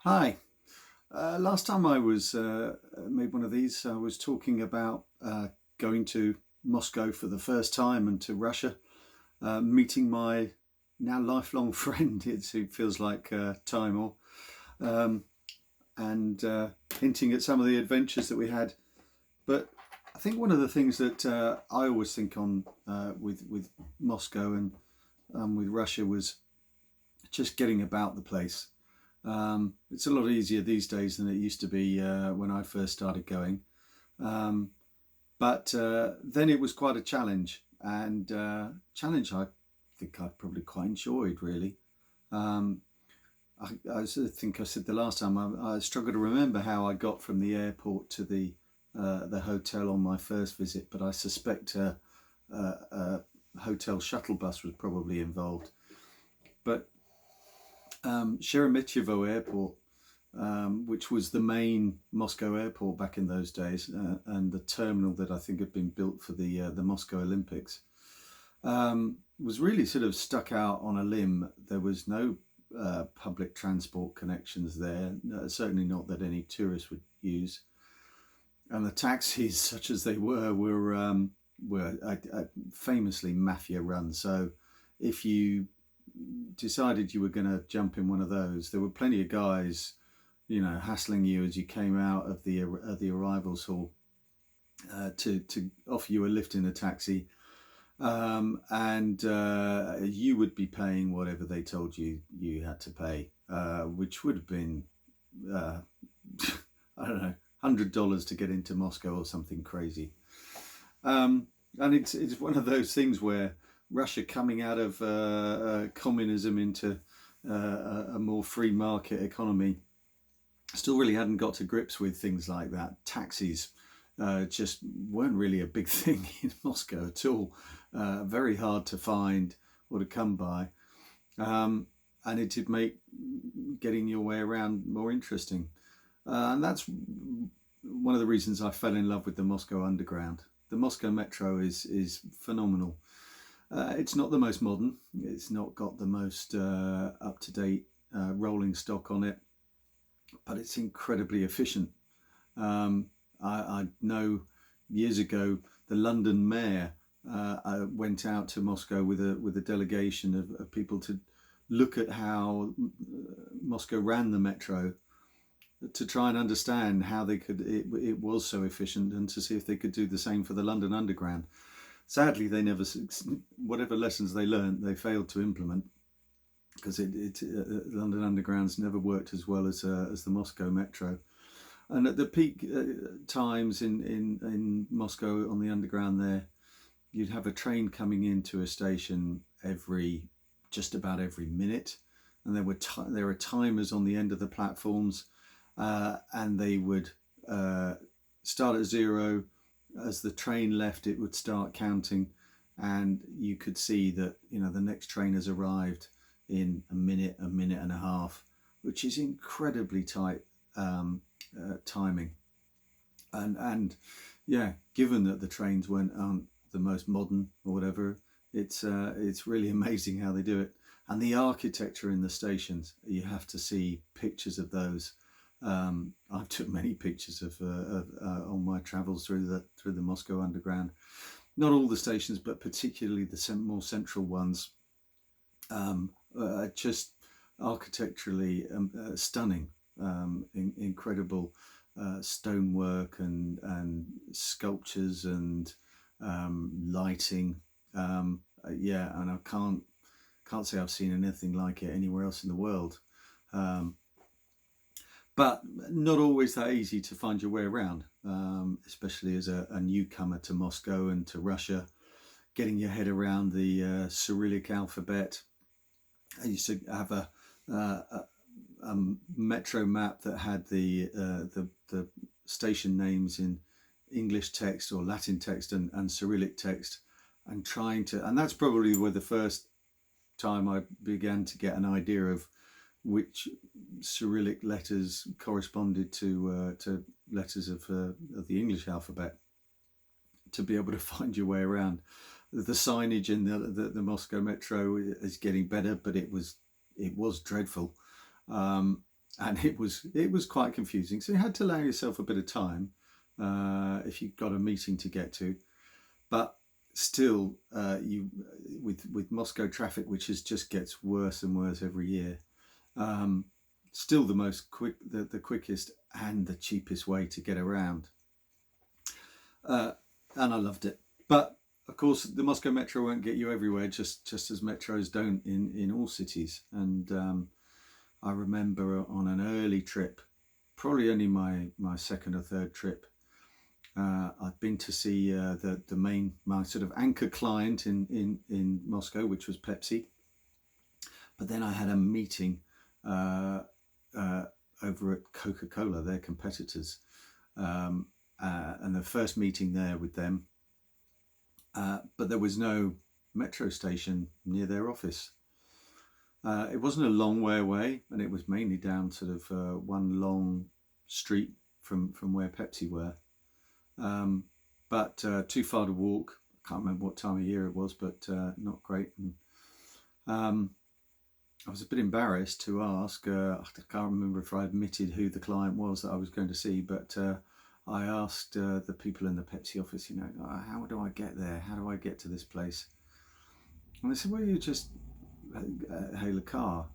Hi. Last time I was made one of these, I was talking about going to Moscow for the first time and to Russia, meeting my now lifelong friend. It feels like time, or um, and hinting at some of the adventures that we had. But I think one of the things that I always think on with Moscow and with Russia was just getting about the place. It's a lot easier these days than it used to be when I first started going. Um, but then it was quite a challenge, and challenge I think I probably quite enjoyed, really. Um, I think I said the last time I struggle to remember how I got from the airport to the hotel on my first visit, but I suspect a hotel shuttle bus was probably involved. But Sheremetyevo Airport, which was the main Moscow airport back in those days, and the terminal that I think had been built for the Moscow Olympics, was really sort of stuck out on a limb. There was no public transport connections there, certainly not that any tourists would use, and the taxis, such as they were famously mafia run. So if you decided you were going to jump in one of those, there were plenty of guys, hassling you as you came out of the arrivals hall to offer you a lift in a taxi, and you would be paying whatever they told you had to pay, which would have been uh, I don't know, $100 to get into Moscow or something crazy. And it's one of those things where Russia coming out of communism into a more free market economy still really hadn't got to grips with things like that. Taxis just weren't really a big thing in Moscow at all. Very hard to find or to come by. And it did make getting your way around more interesting. And that's one of the reasons I fell in love with the Moscow Underground. The Moscow Metro is phenomenal. It's not the most modern. It's not got the most up to date rolling stock on it, but it's incredibly efficient. I know years ago the London mayor went out to Moscow with a delegation of people to look at how Moscow ran the metro, to try and understand how it was so efficient, and to see if they could do the same for the London Underground. Sadly, they never, whatever lessons they learned, they failed to implement, because London Underground's never worked as well as the Moscow Metro. And at the peak times in Moscow on the Underground there, you'd have a train coming into a station just about every minute, and there were timers on the end of the platforms, and they would start at zero. As the train left, it would start counting, and you could see that the next train has arrived in a minute and a half, which is incredibly tight timing. And yeah, given that the trains aren't the most modern or whatever, it's really amazing how they do it. And the architecture in the stations, you have to see pictures of those. I've took many pictures of on my travels through the Moscow Underground. Not all the stations, but particularly the more central ones. Just architecturally stunning, incredible stonework and sculptures and lighting. Yeah, and I can't say I've seen anything like it anywhere else in the world. But not always that easy to find your way around, especially as a newcomer to Moscow and to Russia. Getting your head around the Cyrillic alphabet. I used to have a metro map that had the station names in English text or Latin text and Cyrillic text, and that's probably where the first time I began to get an idea of which Cyrillic letters corresponded to letters of the English alphabet, to be able to find your way around. The signage in the Moscow Metro is getting better, but it was dreadful. and it was quite confusing. So you had to allow yourself a bit of time if you've got a meeting to get to. But still, you with Moscow traffic, which just gets worse and worse every year. Still the quickest and the cheapest way to get around, and I loved it. But of course, the Moscow Metro won't get you everywhere, just as metros don't in all cities. And I remember on an early trip, probably only my second or third trip, I'd been to see my sort of anchor client in Moscow, which was Pepsi. But then I had a meeting over at Coca-Cola, their competitors, and the first meeting there with them. But there was no metro station near their office. It wasn't a long way away, and it was mainly down sort of one long street from where Pepsi were. But too far to walk. I can't remember what time of year it was, but not great. And I was a bit embarrassed to ask. I can't remember if I admitted who the client was that I was going to see, but I asked the people in the Pepsi office, how do I get there? How do I get to this place? And they said, well, you just hail a car.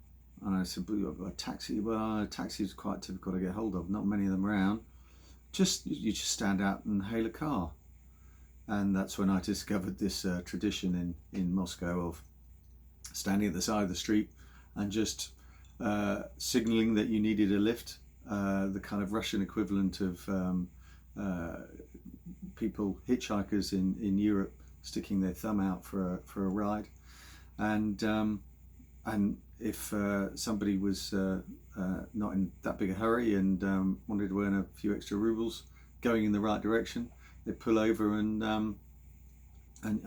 And I said, but a taxi? Well, a taxi is quite difficult to get hold of. Not many of them around. You just stand out and hail a car. And that's when I discovered this tradition in Moscow of standing at the side of the street and just signaling that you needed a lift, the kind of Russian equivalent of hitchhikers in Europe sticking their thumb out for a ride. And if somebody was not in that big a hurry and wanted to earn a few extra rubles going in the right direction, they'd pull over and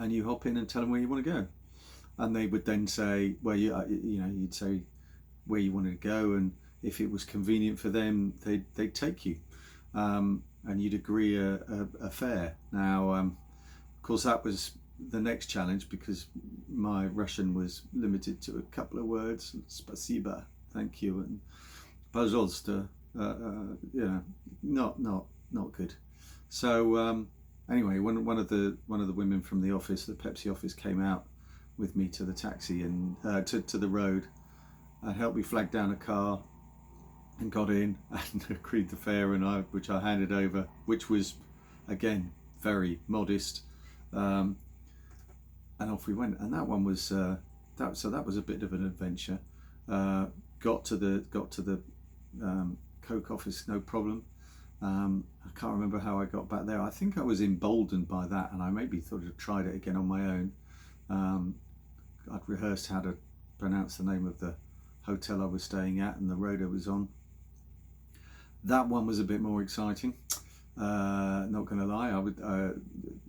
you hop in and tell them where you want to go. And they would then say, well, you'd say where you wanted to go, and if it was convenient for them, they'd take you, and you'd agree a fare. Now, of course, that was the next challenge because my Russian was limited to a couple of words: "Spasiba," thank you, and "Пожалуйста," not good. So anyway, one of the women from the office, the Pepsi office, came out with me to the taxi and to the road and helped me flag down a car and got in and agreed the fare, which I handed over, which was again very modest, and off we went. And that one was that was a bit of an adventure. Got to the Coke office, no problem. I can't remember how I got back there. I think I was emboldened by that, and I maybe thought I'd tried it again on my own. I'd rehearsed how to pronounce the name of the hotel I was staying at and the road I was on. That one was a bit more exciting. Not going to lie,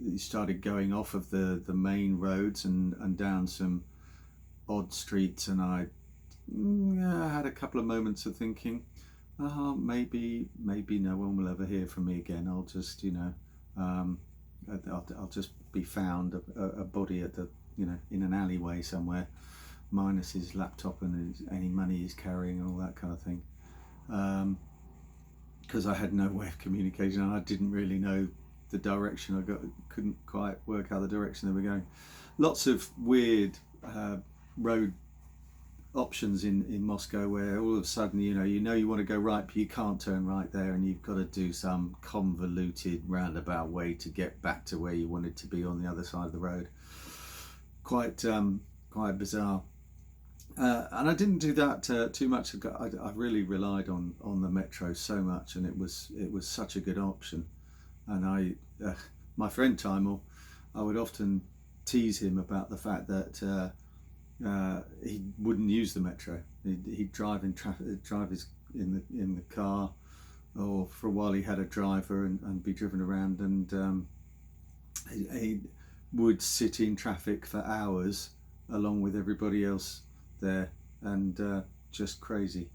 it started going off of the main roads and down some odd streets, and I had a couple of moments of thinking, maybe no one will ever hear from me again. I'll just I'll just be found a body at the in an alleyway somewhere, minus his laptop and any money he's carrying and all that kind of thing, because I had no way of communicating and I didn't really know the direction. Couldn't quite work out the direction they were going. Lots of weird road options in Moscow where all of a sudden you want to go right, but you can't turn right there, and you've got to do some convoluted roundabout way to get back to where you wanted to be on the other side of the road. Quite bizarre. And I didn't do that too much. I really relied on the metro so much, and it was such a good option. And my friend Timel, I would often tease him about the fact that he wouldn't use the metro. He'd drive in traffic, drive in the car, or for a while he had a driver and be driven around, and he would sit in traffic for hours along with everybody else there, and just crazy.